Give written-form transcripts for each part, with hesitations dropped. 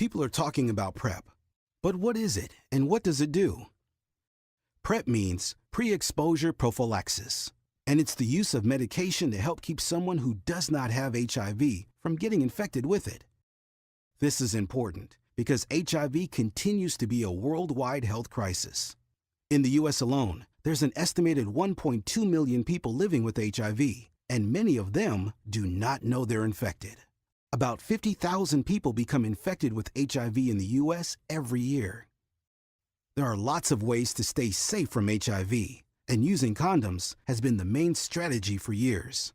People are talking about PrEP. But what is it and what does it do? PrEP means pre-exposure prophylaxis, and it's the use of medication to help keep someone who does not have HIV from getting infected with it. This is important because HIV continues to be a worldwide health crisis. In the U.S. alone, there's an estimated 1.2 million people living with HIV, and many of them do not know they're infected. About 50,000 people become infected with HIV in the U.S. every year. There are lots of ways to stay safe from HIV, and using condoms has been the main strategy for years.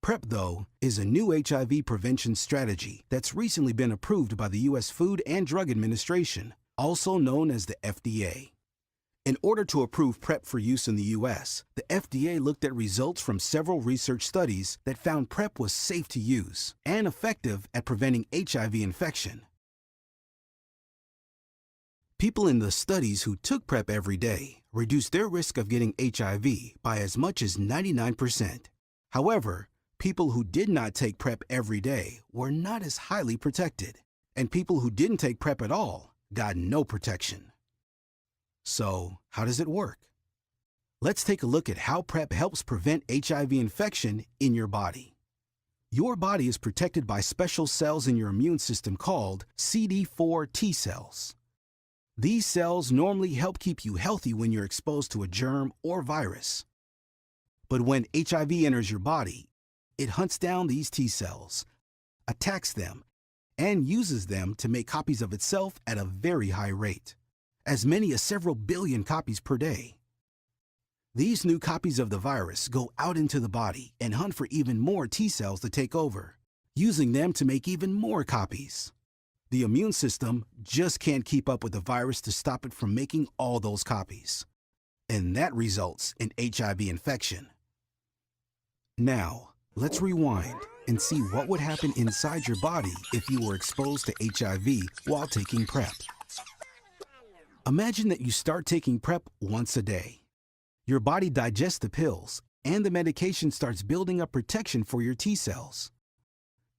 PrEP, though, is a new HIV prevention strategy that's recently been approved by the U.S. Food and Drug Administration, also known as the FDA. In order to approve PrEP for use in the U.S., the FDA looked at results from several research studies that found PrEP was safe to use and effective at preventing HIV infection. People in the studies who took PrEP every day reduced their risk of getting HIV by as much as 99%. However, people who did not take PrEP every day were not as highly protected, and people who didn't take PrEP at all got no protection. So, how does it work? Let's take a look at how PrEP helps prevent HIV infection in your body. Your body is protected by special cells in your immune system called CD4 T cells. These cells normally help keep you healthy when you're exposed to a germ or virus. But when HIV enters your body, it hunts down these T cells, attacks them, and uses them to make copies of itself at a very high rate, as many as several billion copies per day. These new copies of the virus go out into the body and hunt for even more T cells to take over, using them to make even more copies. The immune system just can't keep up with the virus to stop it from making all those copies, and that results in HIV infection. Now, let's rewind and see what would happen inside your body if you were exposed to HIV while taking PrEP. Imagine that you start taking PrEP once a day. Your body digests the pills, and the medication starts building up protection for your T cells.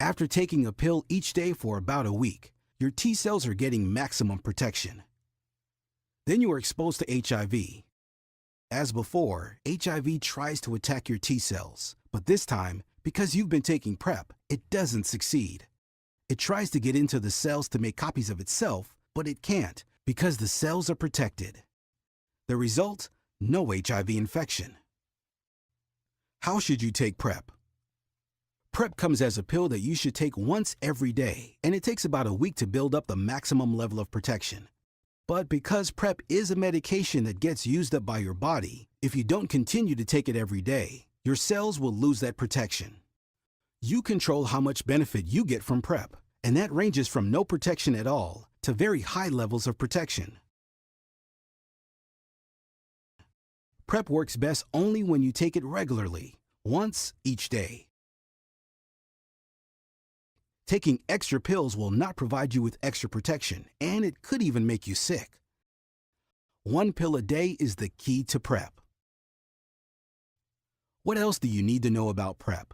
After taking a pill each day for about a week, your T cells are getting maximum protection. Then you are exposed to HIV. As before, HIV tries to attack your T cells, but this time, because you've been taking PrEP, it doesn't succeed. It tries to get into the cells to make copies of itself, but it can't, because the cells are protected. The result? No HIV infection. How should you take PrEP? PrEP comes as a pill that you should take once every day, and it takes about a week to build up the maximum level of protection. But because PrEP is a medication that gets used up by your body, if you don't continue to take it every day, your cells will lose that protection. You control how much benefit you get from PrEP, and that ranges from no protection at all to very high levels of protection. PrEP works best only when you take it regularly, once each day. Taking extra pills will not provide you with extra protection, and it could even make you sick. One pill a day is the key to PrEP. What else do you need to know about PrEP?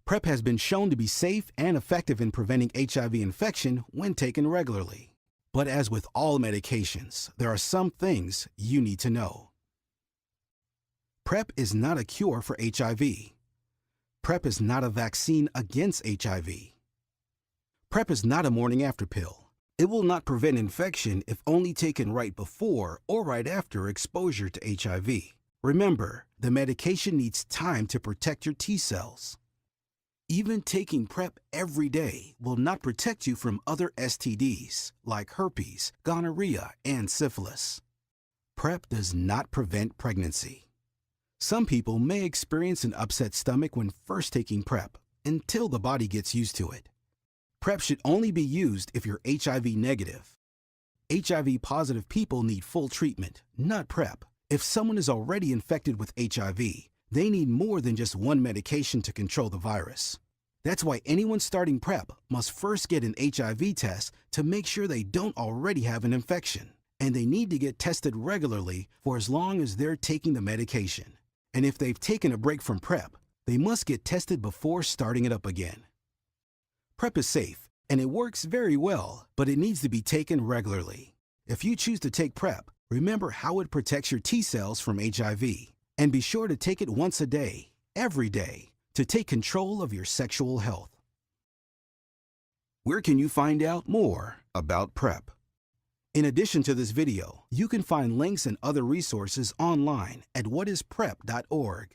PrEP has been shown to be safe and effective in preventing HIV infection when taken regularly. But as with all medications, there are some things you need to know. PrEP is not a cure for HIV. PrEP is not a vaccine against HIV. PrEP is not a morning after pill. It will not prevent infection if only taken right before or right after exposure to HIV. Remember, the medication needs time to protect your T cells. Even taking PrEP every day will not protect you from other STDs like herpes, gonorrhea, and syphilis. PrEP does not prevent pregnancy. Some people may experience an upset stomach when first taking PrEP until the body gets used to it. PrEP should only be used if you're HIV negative. HIV positive people need full treatment, not PrEP. If someone is already infected with HIV, they need more than just one medication to control the virus. That's why anyone starting PrEP must first get an HIV test to make sure they don't already have an infection. And they need to get tested regularly for as long as they're taking the medication. And if they've taken a break from PrEP, they must get tested before starting it up again. PrEP is safe, And it works very well, but it needs to be taken regularly. If you choose to take PrEP, remember how it protects your T cells from HIV. And be sure to take it once a day, every day, to take control of your sexual health. Where can you find out more about PrEP? In addition to this video, you can find links and other resources online at whatisprep.org.